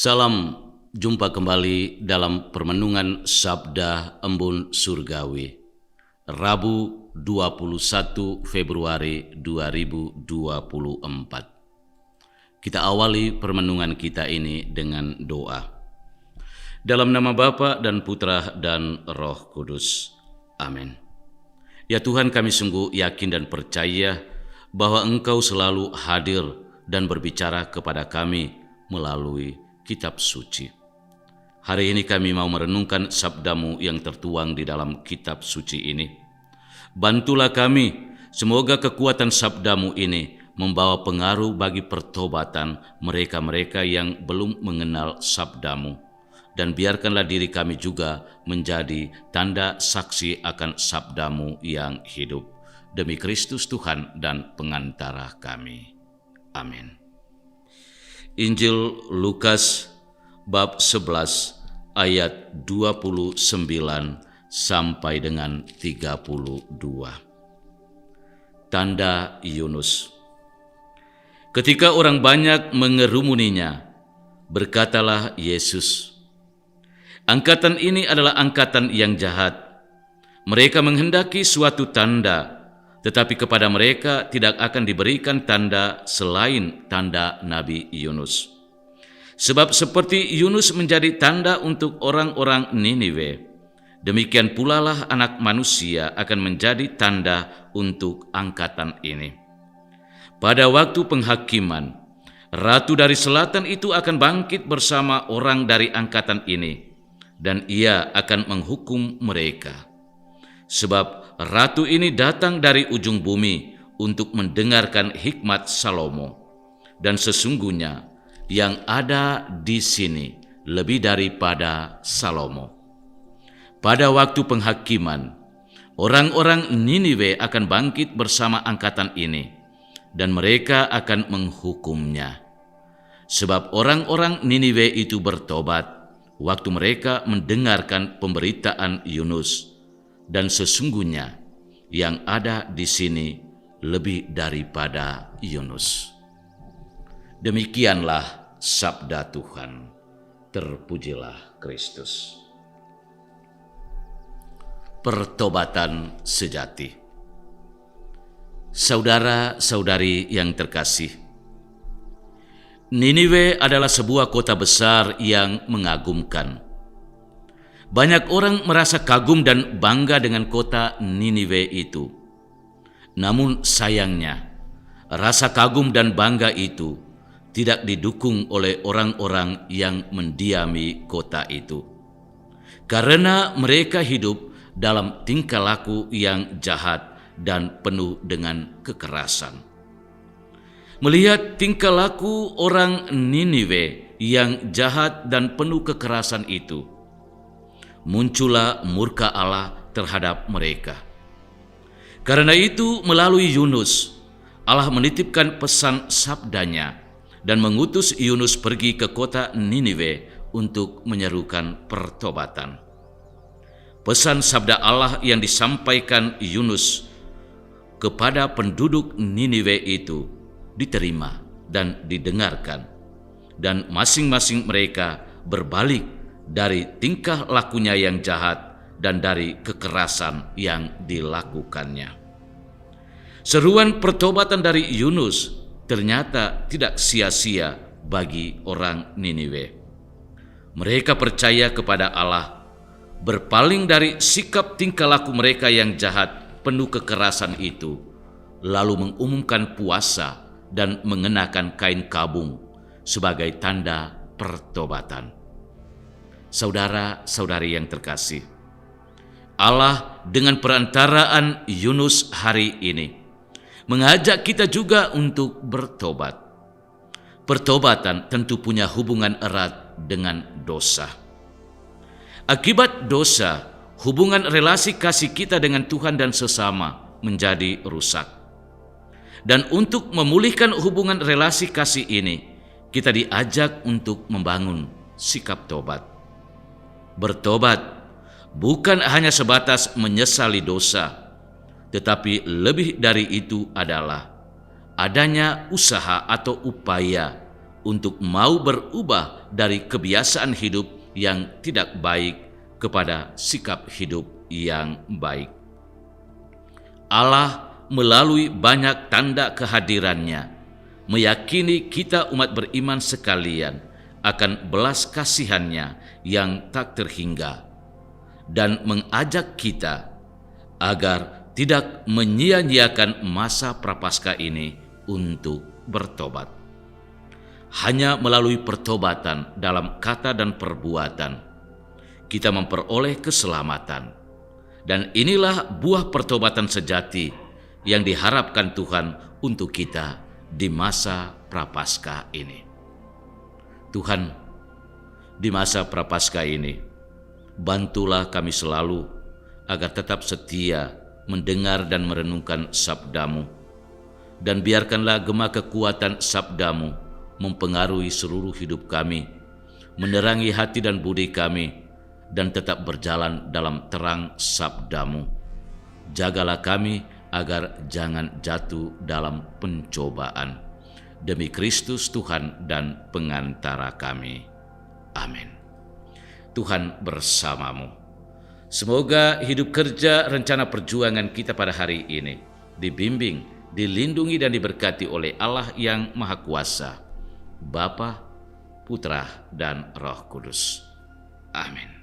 Salam jumpa kembali dalam permenungan Sabda Embun Surgawi, Rabu 21 Februari 2024. Kita awali permenungan kita ini dengan doa. Dalam nama Bapa dan Putra dan Roh Kudus. Amin. Ya Tuhan, kami sungguh yakin dan percaya bahwa Engkau selalu hadir dan berbicara kepada kami melalui Kitab Suci. Hari ini kami mau merenungkan sabda-Mu yang tertuang di dalam Kitab Suci ini. Bantulah kami, semoga kekuatan sabda-Mu ini membawa pengaruh bagi pertobatan mereka-mereka yang belum mengenal sabda-Mu. Dan biarkanlah diri kami juga menjadi tanda saksi akan sabda-Mu yang hidup. Demi Kristus Tuhan dan pengantara kami. Amin. Injil Lukas bab 11 ayat 29 sampai dengan 32. Tanda Yunus. Ketika orang banyak mengerumuninya, berkatalah Yesus, "Angkatan ini adalah angkatan yang jahat. Mereka menghendaki suatu tanda, tetapi kepada mereka tidak akan diberikan tanda selain tanda Nabi Yunus. Sebab seperti Yunus menjadi tanda untuk orang-orang Niniwe, demikian pula lah Anak Manusia akan menjadi tanda untuk angkatan ini. Pada waktu penghakiman, Ratu dari Selatan itu akan bangkit bersama orang dari angkatan ini, dan ia akan menghukum mereka. Sebab Ratu ini datang dari ujung bumi untuk mendengarkan hikmat Salomo, dan sesungguhnya yang ada di sini lebih daripada Salomo. Pada waktu penghakiman, orang-orang Niniwe akan bangkit bersama angkatan ini, dan mereka akan menghukumnya. Sebab orang-orang Niniwe itu bertobat waktu mereka mendengarkan pemberitaan Yunus, dan sesungguhnya yang ada di sini lebih daripada Yunus." Demikianlah sabda Tuhan. Terpujilah Kristus. Pertobatan sejati. Saudara-saudari yang terkasih, Niniwe adalah sebuah kota besar yang mengagumkan. Banyak orang merasa kagum dan bangga dengan kota Niniwe itu. Namun sayangnya, rasa kagum dan bangga itu tidak didukung oleh orang-orang yang mendiami kota itu. Karena mereka hidup dalam tingkah laku yang jahat dan penuh dengan kekerasan. Melihat tingkah laku orang Niniwe yang jahat dan penuh kekerasan itu, muncullah murka Allah terhadap mereka. Karena itu melalui Yunus, Allah menitipkan pesan sabdanya dan mengutus Yunus pergi ke kota Niniwe untuk menyerukan pertobatan. Pesan sabda Allah yang disampaikan Yunus kepada penduduk Niniwe itu diterima dan didengarkan, dan masing-masing mereka berbalik dari tingkah lakunya yang jahat dan dari kekerasan yang dilakukannya. Seruan pertobatan dari Yunus ternyata tidak sia-sia bagi orang Niniwe. Mereka percaya kepada Allah, berpaling dari sikap tingkah laku mereka yang jahat penuh kekerasan itu, lalu mengumumkan puasa dan mengenakan kain kabung sebagai tanda pertobatan. Saudara-saudari yang terkasih, Allah dengan perantaraan Yunus hari ini mengajak kita juga untuk bertobat. Pertobatan tentu punya hubungan erat dengan dosa. Akibat dosa, hubungan relasi kasih kita dengan Tuhan dan sesama menjadi rusak. Dan untuk memulihkan hubungan relasi kasih ini, kita diajak untuk membangun sikap tobat. Bertobat bukan hanya sebatas menyesali dosa, tetapi lebih dari itu adalah adanya usaha atau upaya untuk mau berubah dari kebiasaan hidup yang tidak baik kepada sikap hidup yang baik. Allah melalui banyak tanda kehadirannya meyakini kita umat beriman sekalian akan belas kasihannya yang tak terhingga dan mengajak kita agar tidak menyia-nyiakan masa prapaskah ini untuk bertobat. Hanya melalui pertobatan dalam kata dan perbuatan, kita memperoleh keselamatan. Dan inilah buah pertobatan sejati yang diharapkan Tuhan untuk kita di masa prapaskah ini. Tuhan, di masa prapaskah ini, bantulah kami selalu agar tetap setia mendengar dan merenungkan sabda-Mu, dan biarkanlah gema kekuatan sabda-Mu mempengaruhi seluruh hidup kami, menerangi hati dan budi kami, dan tetap berjalan dalam terang sabda-Mu. Jagalah kami agar jangan jatuh dalam pencobaan. Demi Kristus Tuhan dan pengantara kami. Amin. Tuhan bersamamu. Semoga hidup kerja rencana perjuangan kita pada hari ini dibimbing, dilindungi dan diberkati oleh Allah yang Maha Kuasa, Bapa, Putra, dan Roh Kudus. Amin.